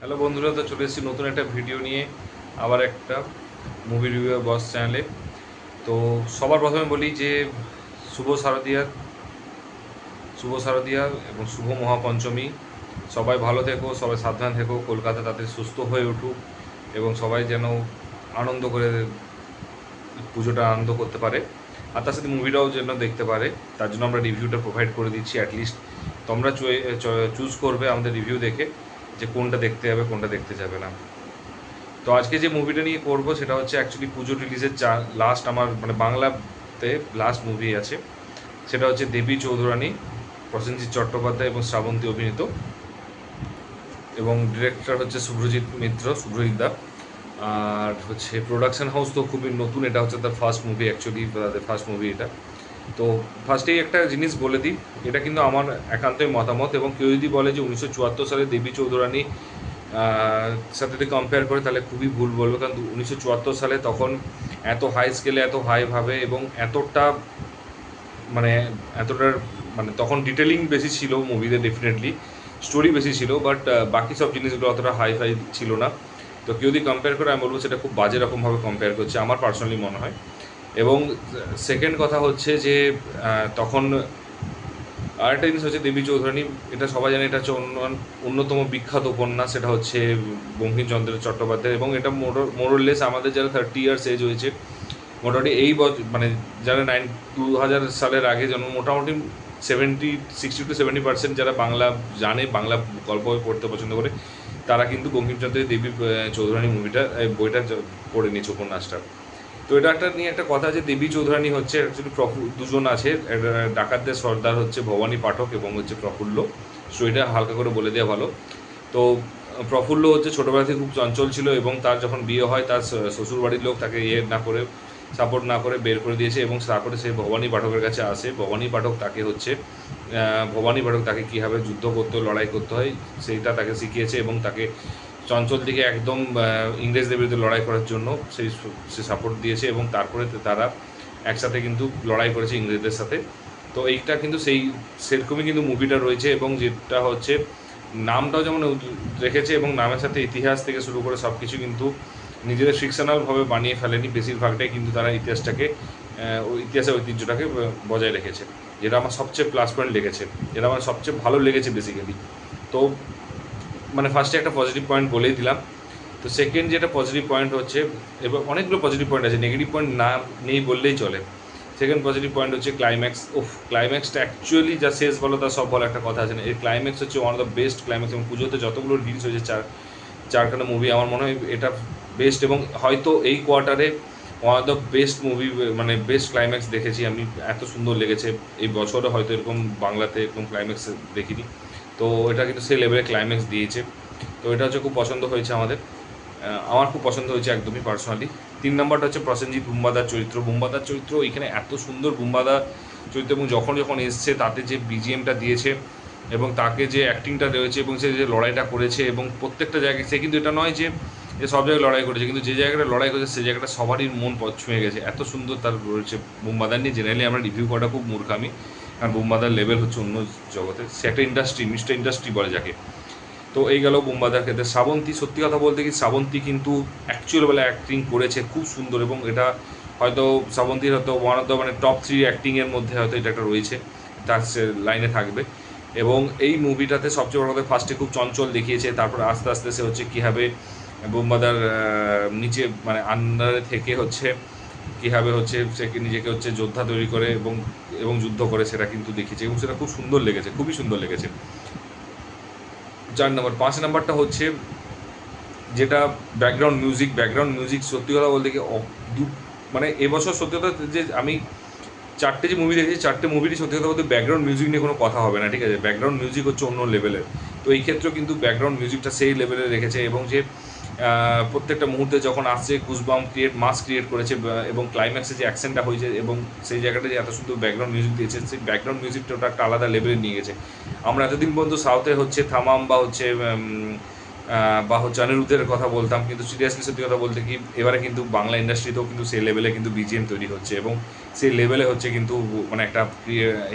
Hello বন্ধুরা, তো চলে এসেছি নতুন একটা ভিডিও নিয়ে, আবার একটা মুভি রিভিউ বস চ্যানেলে। তো সবার প্রথমে বলি যে শুভ শারদিয়া, শুভ শারদিয়া এবং শুভ মহাপঞ্চমী। সবাই ভালো থেকো, সবাই সাবধান থেকো, কলকাতা তাদের সুস্থ হয়ে উঠুক এবং সবাই যেন আনন্দ করে পুজোটা আনন্দ করতে পারে, আর তার সাথে মুভিটাও যেন দেখতে পারে। তার জন্য আমরা রিভিউটা প্রোভাইড করে দিচ্ছি। অ্যাটলিস্ট তোমরা চুজ করবে আমাদের রিভিউ দেখে যে কোনটা দেখতে যাবে, কোনটা দেখতে যাবে না। তো আজকে যে মুভিটা নিয়ে করবো সেটা হচ্ছে অ্যাকচুয়ালি পুজো রিলিজের লাস্ট আমার মানে বাংলাতে লাস্ট মুভি আছে, সেটা হচ্ছে দেবী চৌধুরানী, প্রসেনজিৎ চট্টোপাধ্যায় এবং শ্রাবন্তী অভিনীত, এবং ডিরেক্টর হচ্ছে শুভ্রজিৎ মিত্র, শুভ্রজিৎ দা। আর হচ্ছে প্রোডাকশন হাউস তো খুবই নতুন, এটা হচ্ছে তার ফার্স্ট মুভি, অ্যাকচুয়ালি তাদের ফার্স্ট মুভি এটা। তো ফার্স্টেই একটা জিনিস বলে দিই, এটা কিন্তু আমার একান্তই মতামত, এবং কেউ যদি বলে যে 1974 সালে দেবী চৌধুরানী সাথে যদি কম্পেয়ার করে তাহলে খুবই ভুল বলবো, কারণ 1974 সালে তখন এত হাই স্কেলে, এত হাইভাবে এবং এতটা মানে এতটার মানে তখন ডিটেলিং বেশি ছিল মুভিতে, ডেফিনেটলি স্টোরি বেশি ছিল, বাট বাকি সব জিনিসগুলো অতটা হাই ফাই ছিল না। তো কেউ যদি কম্পেয়ার করে আমি বলবো সেটা খুব বাজে রকমভাবে কম্পেয়ার করছে, আমার পার্সোনালি মনে হয়। এবং সেকেন্ড কথা হচ্ছে যে তখন আরেকটা জিনিস হচ্ছে দেবী চৌধুরানী, এটা সবাই জানে, এটা হচ্ছে অন্যতম বিখ্যাত উপন্যাস, সেটা হচ্ছে বঙ্কিমচন্দ্র চট্টোপাধ্যায়, এবং এটা মোরলেস আমাদের যারা 30 ইয়ার্স এজ হয়েছে মোটামুটি এই বছর, মানে যারা 2000 সালের আগে জন্ম, মোটামুটি 60 to 70% যারা বাংলা জানে, বাংলা গল্প বই পড়তে পছন্দ করে, তারা কিন্তু বঙ্কিমচন্দ্রের দেবী চৌধুরানী মুভিটা, বইটা পড়ে নিয়েছে, উপন্যাসটা। তো এটা একটা নিয়ে একটা কথা যে দেবী চৌধুরানী হচ্ছে অ্যাকচুয়ালি দুজন আছে, ডাকাতদের সর্দার হচ্ছে ভবানী পাঠক এবং হচ্ছে প্রফুল্ল। স্টোরিটা হালকা করে বলে দেওয়া ভালো। তো প্রফুল্ল হচ্ছে ছোটোবেলা থেকে খুব চঞ্চল ছিল, এবং তার যখন বিয়ে হয় তার শ্বশুর বাড়ির লোক তাকে না করে, সাপোর্ট না করে বের করে দিয়েছে, এবং তারপরে সে ভবানী পাঠকের কাছে আসে। ভবানী পাঠক তাকে হচ্ছে ভবানী পাঠক তাকে কীভাবে যুদ্ধ করতে হয়, লড়াই করতে হয় সেইটা তাকে শিখিয়েছে, এবং তাকে চঞ্চল দিকে একদম ইংরেজদের বিরুদ্ধে লড়াই করার জন্য সে সাপোর্ট দিয়েছে, এবং তারপরে তারা একসাথে কিন্তু লড়াই করেছে ইংরেজদের সাথে। তো এইটা কিন্তু সেরকমই কিন্তু মুভিটা রয়েছে, এবং যেটা হচ্ছে নামটাও যেমন রেখেছে, এবং নামের সাথে ইতিহাস থেকে শুরু করে সব কিছু কিন্তু নিজেদের ফিকশনালভাবে বানিয়ে ফেলেনি, বেশিরভাগটাই কিন্তু তারা ইতিহাসটাকে ইতিহাসের ঐতিহ্যটাকে বজায় রেখেছে, যেটা আমার সবচেয়ে প্লাস পয়েন্ট লেগেছে, যেটা আমার সবচেয়ে ভালো লেগেছে বেসিক্যালি। তো মানে ফার্স্টে একটা পজিটিভ পয়েন্ট বলেই দিলাম। তো সেকেন্ড যেটা পজিটিভ পয়েন্ট হচ্ছে, এবার অনেকগুলো পজিটিভ পয়েন্ট আছে, নেগেটিভ পয়েন্ট না নেই বললেই চলে। সেকেন্ড পজিটিভ পয়েন্ট হচ্ছে ক্লাইম্যাক্স। ক্লাইম্যাক্সটা অ্যাকচুয়ালি যা শেষ বলো তা সব বলো, একটা কথা আছে না, এই ক্লাইম্যাক্স হচ্ছে one of the best climax, এবং পুজোতে যতগুলো রিলিজ হয়েছে চারখানা মুভি, আমার মনে হয় এটা বেস্ট, এবং হয়তো এই কোয়ার্টারে one of the best movie, মানে বেস্ট ক্লাইম্যাক্স দেখেছি আমি, এত সুন্দর লেগেছে। এই বছরে হয়তো এরকম বাংলাতে এরকম ক্লাইম্যাক্স দেখিনি, তো এটা কিন্তু সেই লেভেলে ক্লাইম্যাক্স দিয়েছে। তো এটা হচ্ছে খুব পছন্দ হয়েছে আমাদের, আমার খুব পছন্দ হয়েছে একদমই পার্সোনালি। 3 নম্বরটা হচ্ছে প্রসেনজিৎ বুম্বাদার চরিত্র। বুম্বাদার চরিত্র এখানে এত সুন্দর বুম্বাদা চরিত্র, এবং যখন যখন এসছে তাতে যে বিজিএমটা দিয়েছে, এবং তাকে যে অ্যাক্টিংটা রয়েছে, এবং সে যে লড়াইটা করেছে, এবং প্রত্যেকটা জায়গায় সে কিন্তু এটা নয় যে সব জায়গায় লড়াই করেছে, কিন্তু যে জায়গাটা লড়াই করেছে সেই জায়গাটা সবারই মন ছুঁয়ে গেছে, এত সুন্দর তার রয়েছে। বুম্বাদার নিয়ে জেনারেলি আমরা রিভিউ করাটা খুব মূর্খামি, কারণ বুম্বাদার লেভেল হচ্ছে অন্য জগতে, সে একটা ইন্ডাস্ট্রি, মিস্টার ইন্ডাস্ট্রি বলে যাকে। তো এই গেল বুম্বাদার ক্ষেত্রে। শ্রাবন্তী, সত্যি কথা বলতে কি শ্রাবন্তী কিন্তু অ্যাকচুয়ালবেলা অ্যাক্টিং করেছে খুব সুন্দর, এবং এটা হয়তো শ্রাবন্তীর হয়তো ওয়ান অফ দ্য মানে টপ 3 অ্যাক্টিংয়ের মধ্যে হয়তো এটা একটা রয়েছে, তার সে লাইনে থাকবে। এবং এই মুভিটাতে সবচেয়ে বড় কথা, ফার্স্টে খুব চঞ্চল দেখিয়েছে, তারপর আস্তে আস্তে সে হচ্ছে কীভাবে বুম্বাদার নিচে মানে আন্ডারে থেকে হচ্ছে কীভাবে হচ্ছে সে নিজেকে হচ্ছে যোদ্ধা তৈরি করে, এবং এবং যুদ্ধ করে, সেটা কিন্তু দেখিয়েছে, এবং সেটা খুব সুন্দর লেগেছে, খুবই সুন্দর লেগেছে। 5 নম্বরটা হচ্ছে যেটা ব্যাকগ্রাউন্ড মিউজিক সত্যি কথা বলতে কি মানে এবছর সত্যি কথা যে আমি 4টে যে মুভি দেখেছি, 4টে মুভিরই সত্যি কথা বলতে ব্যাকগ্রাউন্ড মিউজিক নিয়ে কোনো কথা হবে না, ঠিক আছে, ব্যাকগ্রাউন্ড মিউজিক হচ্ছে অন্য লেভেলের। তো এই ক্ষেত্রেও কিন্তু ব্যাকগ্রাউন্ড মিউজিকটা সেই লেভেলে রেখেছে, এবং যে প্রত্যেকটা মুহূর্তে যখন আসছে মাস ক্রিয়েট করেছে, এবং ক্লাইম্যাক্সে যে অ্যাকশনটা হয়েছে, এবং সেই জায়গাটা যে এত সুন্দর ব্যাকগ্রাউন্ড মিউজিক দিয়েছে, সেই ব্যাকগ্রাউন্ড মিউজিকটা ওটা একটা আলাদা লেভেলে নিয়ে গেছে। আমরা এতদিন পর্যন্ত সাউথে হচ্ছে থামাম বা হচ্ছে অনিরুদ্ধের কথা বলতাম, কিন্তু সিরিয়াসলি সত্যি কথা বলতে কি এবারে কিন্তু বাংলা ইন্ডাস্ট্রিতেও কিন্তু সেই লেভেলে কিন্তু বিজিএম তৈরি হচ্ছে, এবং সেই লেভেলে হচ্ছে কিন্তু মানে একটা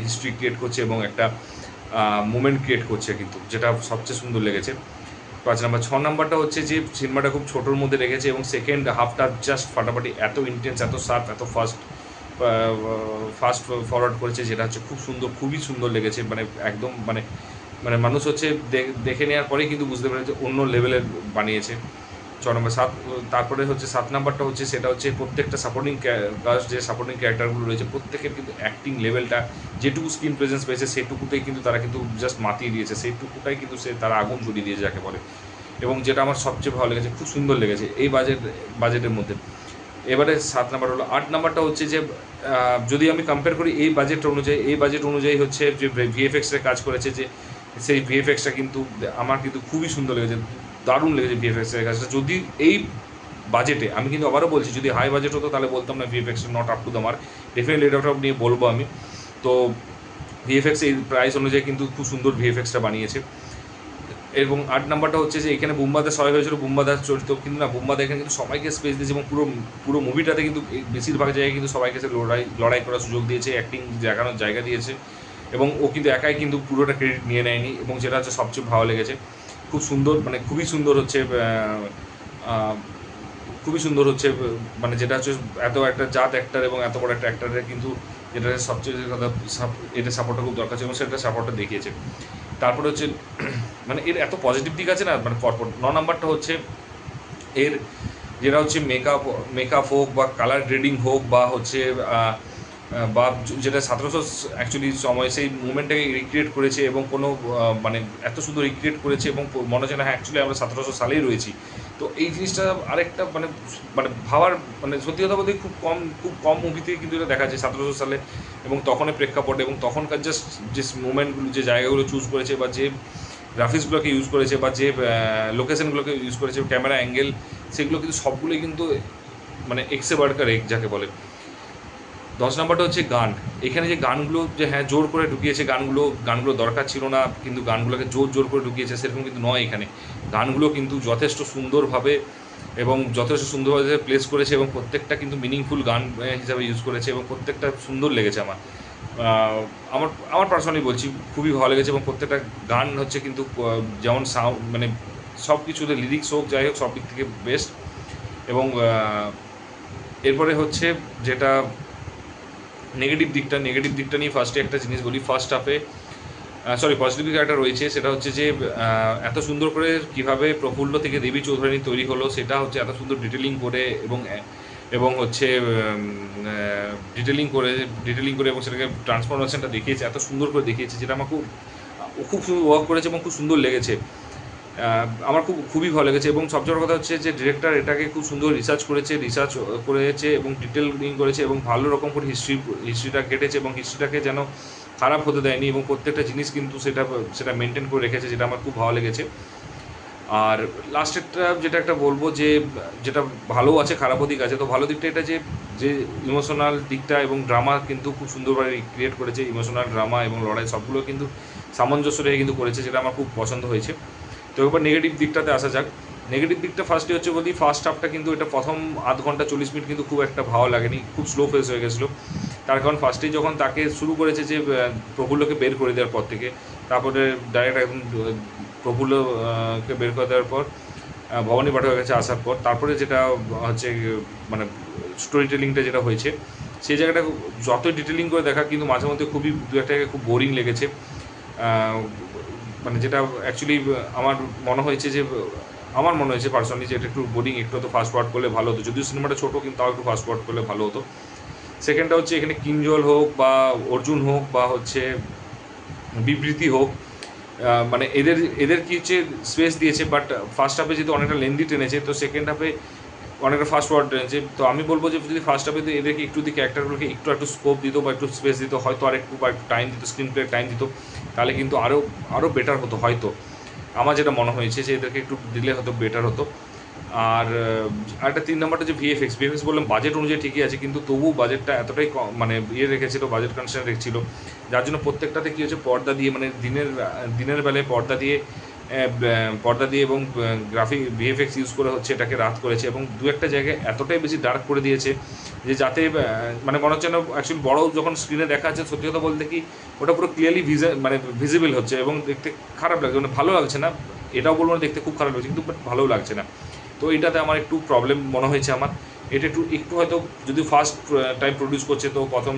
হিস্ট্রি ক্রিয়েট করছে, এবং একটা মুমেন্ট ক্রিয়েট করছে কিন্তু, যেটা সবচেয়ে সুন্দর লেগেছে। 5 নাম্বার। 6 নাম্বারটা হচ্ছে যে সিনেমাটা খুব ছোটোর মধ্যে রেখেছে এবং সেকেন্ড হাফটা জাস্ট ফাটাফাটি, এত ইন্টেন্স, এত শার্প, এত ফাস্ট ফরওয়ার্ড করেছে, যেটা হচ্ছে খুব সুন্দর, খুবই সুন্দর লেগেছে। মানে একদম মানে মানে মানুষ হচ্ছে দেখে নেওয়ার পরেই কিন্তু বুঝতে পারে যে অন্য লেভেলের বানিয়েছে। 6 নম্বর। তারপরে হচ্ছে 7 নাম্বারটা হচ্ছে, সেটা হচ্ছে প্রত্যেকটা সাপোর্টিং কাস্ট, যে সাপোর্টিং ক্যারেক্টারগুলো রয়েছে প্রত্যেকের কিন্তু অ্যাক্টিং লেভেলটা, যেটুকু স্ক্রিন প্রেজেন্স পেয়েছে সেটুকুতেই কিন্তু তারা কিন্তু জাস্ট মাতিয়ে দিয়েছে, সেইটুকুটাই কিন্তু তারা আগুন জ্বলিয়ে দিয়েছে যাকে বলে। এবং যেটা আমার সবচেয়ে ভালো লেগেছে, খুব সুন্দর লেগেছে এই বাজেটের মধ্যে। এবারে 7 নাম্বার হলো। 8 নাম্বারটা হচ্ছে যে যদি আমি কম্পেয়ার করি এই বাজেট অনুযায়ী হচ্ছে যে ভিএফএক্সের কাজ করেছে, যে সেই ভিএফএক্সটা কিন্তু আমার কিন্তু খুবই সুন্দর লেগেছে, দারুণ লেগেছে ভিএফএক্সের কাজটা। যদি এই বাজেটে, আমি কিন্তু আবারও বলছি, যদি হাই বাজেট হতো তাহলে বলতাম না VFX not up to the mark, definitely এটা নিয়ে বলবো আমি। তো ভিএফএক্স এই প্রাইস অনুযায়ী কিন্তু খুব সুন্দর ভিএফএক্সটা বানিয়েছে। এবং 8 নাম্বারটা হচ্ছে যে এখানে বুম্বাদা সবাই হয়েছিল বুম্বাদার চরিত্র, কিন্তু না, বুম্বাদা এখানে কিন্তু সবাইকে স্পেস দিয়েছে এবং পুরো মুভিটাতে কিন্তু বেশিরভাগ জায়গায় কিন্তু সবাইকে লড়াই করার সুযোগ দিয়েছে, অ্যাক্টিং দেখানোর জায়গা দিয়েছে, এবং ও কিন্তু একাই কিন্তু পুরোটা ক্রেডিট নিয়ে নেয়নি, এবং যেটা হচ্ছে সবচেয়ে ভালো লেগেছে। খুব সুন্দর, মানে খুবই সুন্দর হচ্ছে, খুবই সুন্দর হচ্ছে, মানে যেটা হচ্ছে এত একটা জাত অ্যাক্টার এবং এত বড় একটা অ্যাক্টারের কিন্তু যেটা সবচেয়ে কথা, এটা সাপোর্টটা খুব দরকার ছিল এবং সেটা সাপোর্টটা দেখিয়েছে। তারপরে হচ্ছে মানে এর এত পজিটিভ দিক আছে না, মানে পরপর। 9 নাম্বারটা হচ্ছে এর যেটা হচ্ছে মেকআপ হোক বা কালার গ্রেডিং হোক বা হচ্ছে বা যেটা 1700 অ্যাকচুয়ালি সময় সেই মুভমেন্টটাকে রিক্রিয়েট করেছে, এবং কোনো মানে এত সুন্দর রিক্রিয়েট করেছে এবং মনে হচ্ছে না হ্যাঁ অ্যাকচুয়ালি আমরা 1700 সালেই রয়েছি। তো এই জিনিসটা আরেকটা মানে মানে ভাবার, মানে সত্যি কথা বলতে খুব কম মুভিতে কিন্তু এটা দেখা যায় 1700 সালে, এবং তখনের প্রেক্ষাপটে এবং তখনকার জাস্ট যে মুভমেন্টগুলো, যে জায়গাগুলো চুজ করেছে বা যে গ্রাফিক্সগুলোকে ইউজ করেছে বা যে লোকেশনগুলোকে ইউজ করেছে, ক্যামেরা অ্যাঙ্গেল, সেগুলো কিন্তু সবগুলোই কিন্তু মানে এক্সে বাড়কার এক যাকে বলে। 10 নাম্বারটা হচ্ছে গান। এখানে যে গানগুলো যে হ্যাঁ জোর করে ঢুকিয়েছে, গানগুলো দরকার ছিল না, কিন্তু গানগুলোকে জোর করে ঢুকিয়েছে সেরকম কিন্তু নয়। এখানে গানগুলো কিন্তু যথেষ্ট সুন্দরভাবে প্লেস করেছে, এবং প্রত্যেকটা কিন্তু মিনিংফুল গান হিসাবে ইউজ করেছে, এবং প্রত্যেকটা সুন্দর লেগেছে আমার। আমার পার্সোনালি বলছি খুবই ভালো লেগেছে, এবং প্রত্যেকটা গান হচ্ছে কিন্তু যেমন সাউন্ড, মানে সব কিছুতে লিরিক্স হোক যাই হোক সব দিক থেকে বেস্ট। এবং এরপরে হচ্ছে যেটা নেগেটিভ দিকটা নিয়ে ফার্স্টে একটা জিনিস বলি। ফার্স্ট হাফে পজিটিভ দিক একটা রয়েছে, সেটা হচ্ছে যে এত সুন্দর করে কীভাবে প্রফুল্ল থেকে দেবী চৌধুরানী তৈরি হলো, সেটা হচ্ছে এত সুন্দর ডিটেলিং করে এবং হচ্ছে ডিটেলিং করে এবং সেটাকে ট্রান্সফরমেশনটা দেখিয়েছে, এত সুন্দর করে দেখিয়েছে, যেটা আমার খুব সুন্দর ওয়ার্ক করেছে এবং খুব সুন্দর লেগেছে। আমার খুবই ভালো লেগেছে। এবং সবচেয়ে বড় কথা হচ্ছে যে ডিরেক্টর এটাকে খুব সুন্দর রিসার্চ করেছে এবং ডিটেলিং করেছে, এবং ভালো রকম করে হিস্ট্রিটা কেটেছে, এবং হিস্ট্রিটাকে যেন খারাপ হতে দেয়নি, এবং প্রত্যেকটা জিনিস কিন্তু সেটা মেনটেন করে রেখেছে, যেটা আমার খুব ভালো লেগেছে। আর লাস্টেরটা যেটা একটা বলবো, যে যেটা ভালো আছে খারাপও দিক আছে। তো ভালো দিকটা এটা যে ইমোশনাল দিকটা এবং ড্রামা কিন্তু খুব সুন্দরভাবে ক্রিয়েট করেছে, ইমোশনাল ড্রামা এবং লড়াই সবগুলো কিন্তু সামঞ্জস্য রেখে কিন্তু করেছে, যেটা আমার খুব পছন্দ হয়েছে। তো এবার নেগেটিভ দিকটাতে আসা যাক। নেগেটিভ দিকটা ফার্স্টে হচ্ছে বলি, ফার্স্ট হাফটা কিন্তু এটা প্রথম আধ ঘন্টা 40 মিনিট কিন্তু খুব একটা ভালো লাগেনি, খুব স্লো ফেস হয়ে গেছিলো। তার কারণ ফার্স্টেই যখন তাকে শুরু করেছে যে প্রফুল্লকে বের করে দেওয়ার পর থেকে, তারপরে ডাইরেক্ট একদম প্রফুল্লকে বের করে দেওয়ার পর ভবানী পাঠকের কাছে আসার পর তারপরে যেটা হচ্ছে মানে স্টোরি টেলিংটা যেটা হয়েছে, সেই জায়গাটা যতই ডিটেলিং করে দেখা কিন্তু মাঝে মধ্যে খুবই দু একটা জায়গায় খুব বোরিং লেগেছে। মানে যেটা অ্যাকচুয়ালি আমার মনে হয়েছে পার্সোনালি যে এটা একটু বোরিং, একটু তো ফাস্ট ফরওয়ার্ড করলে ভালো হতো, যদিও সিনেমাটা ছোটো কিন্তু তাও একটু ফাস্ট ফরওয়ার্ড করলে ভালো হতো। সেকেন্ডটা হচ্ছে এখানে কিঞ্জল হোক বা অর্জুন হোক বা হচ্ছে বিবৃতি হোক, মানে এদের কি হচ্ছে স্পেস দিয়েছে, বাট ফার্স্ট হাফে যেহেতু অনেকটা লেন্দি টেনেছে, তো সেকেন্ড হাফে অনেকটা ফাস্ট ফরওয়ার্ড টেনেছে। তো আমি বলবো যে যদি ফার্স্ট হাফে এদেরকে একটু ক্যারেক্টারগুলোকে একটু স্কোপ দিত বা একটু স্পেস দিত, হয়তো একটু টাইম দিত, স্ক্রিন প্লে টাইম দিত, তাহলে কিন্তু আরও বেটার হতো হয়তো। আমার যেটা মনে হয়েছে যে এদেরকে একটু দিলে হয়তো বেটার হতো। আর একটা 3 নম্বরটা যে ভিএফএক্স বললাম বাজেট অনুযায়ী ঠিকই আছে, কিন্তু তবুও বাজেটটা এতটাই মানে রেখেছিল, বাজেট কনস্ট্যান্ট রেখেছিল, যার জন্য প্রত্যেকটাতে কী হচ্ছে পর্দা দিয়ে, মানে দিনের বেলায় পর্দা দিয়ে এবং ভিএফএক্স ইউজ করে হচ্ছে এটাকে রাত করেছে, এবং দু একটা জায়গায় এতটাই বেশি ডার্ক করে দিয়েছে যে যাতে মানে মনে হচ্ছে না অ্যাকচুয়ালি বড় যখন স্ক্রিনে দেখা যাচ্ছে, সত্যি কথা বলতে কি ওটা পুরো ক্লিয়ারলি ভিজিবল হচ্ছে এবং দেখতে খারাপ লাগছে, মানে ভালো লাগছে না, এটাও বলবো না দেখতে খুব খারাপ লাগছে, কিন্তু বাট ভালোও লাগছে না। তো এটাতে আমার একটু প্রবলেম মনে হয়েছে আমার। এটা একটু একটু হয়তো যদি ফার্স্ট টাইম প্রডিউস করছে তো প্রথম,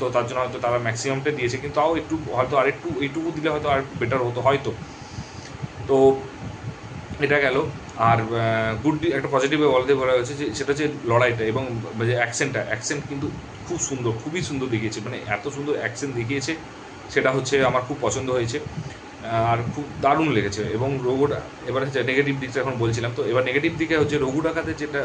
তো তার জন্য হয়তো তারা ম্যাক্সিমামটা দিয়েছে, কিন্তু তাও একটু হয়তো আরেকটু এইটুকু দিলে হয়তো আর বেটার হতো হয়তো। তো এটা গেল। আর গুড একটা পজিটিভে বলতে বলা হয়েছে যে সেটা হচ্ছে লড়াইটা এবং যে অ্যাকসেন্ট কিন্তু খুব সুন্দর, খুবই সুন্দর দেখিয়েছে, মানে এত সুন্দর অ্যাকসেন্ট দেখিয়েছে, সেটা হচ্ছে আমার খুব পছন্দ হয়েছে আর খুব দারুণ লেগেছে। এবং রঘুটা এবার হচ্ছে নেগেটিভ দিকটা এখন বলছিলাম, তো এবার নেগেটিভ দিকে হচ্ছে রঘু ডাকাতের যেটা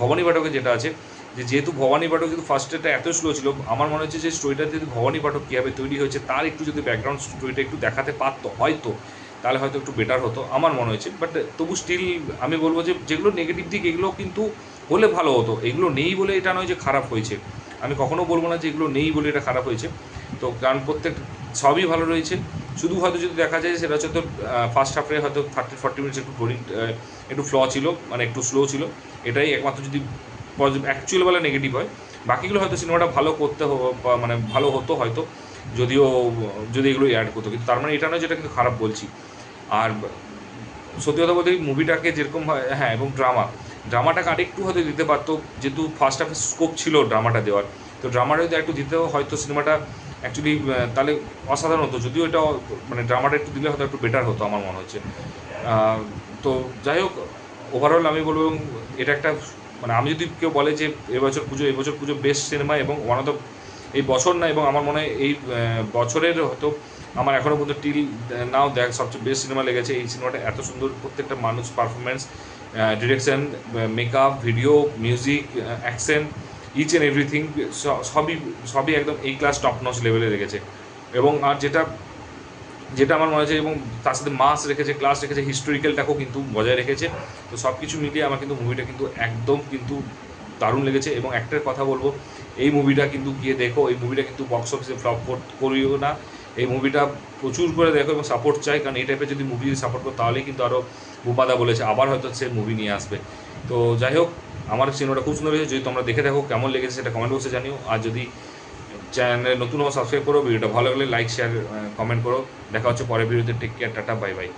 ভবানী পাঠকে যেটা আছে, যে যেহেতু ভবানী পাঠক কিন্তু ফার্স্টেটা এত স্লো ছিল, আমার মনে হচ্ছে যে স্টোরিটা যদি ভবানী পাঠক কীভাবে তৈরি হয়েছে তার একটু যদি ব্যাকগ্রাউন্ড স্টোরিটা একটু দেখাতে পারতো হয়তো, তাহলে হয়তো একটু বেটার হতো আমার মনে হয়েছে। বাট তবু স্টিল আমি বলবো যে যেগুলো নেগেটিভ দিক এগুলো কিন্তু হলে ভালো হতো, এগুলো নেই বলে এটা নয় যে খারাপ হয়েছে, আমি কখনো বলবো না যে এগুলো নেই বলে এটা খারাপ হয়েছে। তো কারণ প্রত্যেক সবই ভালো রয়েছে, শুধু হয়তো যদি দেখা যায় সেটা হচ্ছে তো ফার্স্ট হাফে হয়তো 30-40 মিনিটস একটু বোরিং, একটু ফ্ল ছিল, মানে একটু স্লো ছিল, এটাই একমাত্র যদি অ্যাকচুয়াল বেলা নেগেটিভ হয়। বাকিগুলো হয়তো সিনেমাটা ভালো করতে মানে ভালো হতো হয়তো, যদিও যদি এগুলো অ্যাড করতো, কিন্তু তার মানে এটা নয় যেটা কিন্তু খারাপ বলছি। আর সত্যি কথা বলতে মুভিটাকে যেরকম হ্যাঁ, এবং ড্রামাটাকে আরেকটু হয়তো দিতে পারতো, যেহেতু ফার্স্ট হাফে স্কোপ ছিল ড্রামাটা দেওয়ার, তো ড্রামাটা যদি একটু দিতেও হয়তো সিনেমাটা অ্যাকচুয়ালি তাহলে অসাধারণ হতো, যদিও এটা মানে ড্রামাটা একটু দিলে হয়তো একটু বেটার হতো আমার মনে হচ্ছে। তো যাই হোক, ওভারঅল আমি বলবো এটা একটা মানে আমি যদি কেউ বলে যে এবছর পুজো বেস্ট সিনেমা এবং ওয়ান অফ দ্য, এই বছর না, এবং আমার মনে হয় এই বছরের হয়তো আমার এখনও পর্যন্ত টিল নাও সবচেয়ে বেস্ট সিনেমা লেগেছে এই সিনেমাটা। এত সুন্দর প্রত্যেকটা মানুষ performance, direction, makeup, video, music, action, each and everything সবই একদম এই ক্লাস টপ নচ লেভেলে রেখেছে। এবং আর যেটা আমার মনে হচ্ছে, এবং তার সাথে মাস রেখেছে, ক্লাস রেখেছে, হিস্টোরিক্যালটাকেও কিন্তু বজায় রেখেছে। তো সব কিছু মিলিয়ে আমার কিন্তু মুভিটা কিন্তু একদম কিন্তু দারুণ লেগেছে। এবং একটা কথা বলবো, এই মুভিটা কিন্তু গিয়ে দেখো, এই মুভিটা কিন্তু বক্স অফিসে ফ্লপ করিও না, এই মুভিটা প্রচুর করে দেখো এবং সাপোর্ট চাই, কারণ এই টাইপের যদি মুভি সাপোর্ট করো তাহলেই কিন্তু আরও বুবাদা বলেছে আবার হয়তো সে মুভি নিয়ে আসবে। তো যাই হোক, আমার সিনেমাটা খুব সুন্দর হয়েছে, যদি তোমরা দেখে দেখো কেমন লেগেছে সেটা কমেন্ট বক্সে জানিও। আর যদি চ্যানেলে নতুন হওয়া সাবস্ক্রাইব করো, ভিডিওটা ভালো লাগলে লাইক শেয়ার কমেন্ট করো। দেখা হচ্ছে পরের ভিডিওতে। Take care, tata, bye by.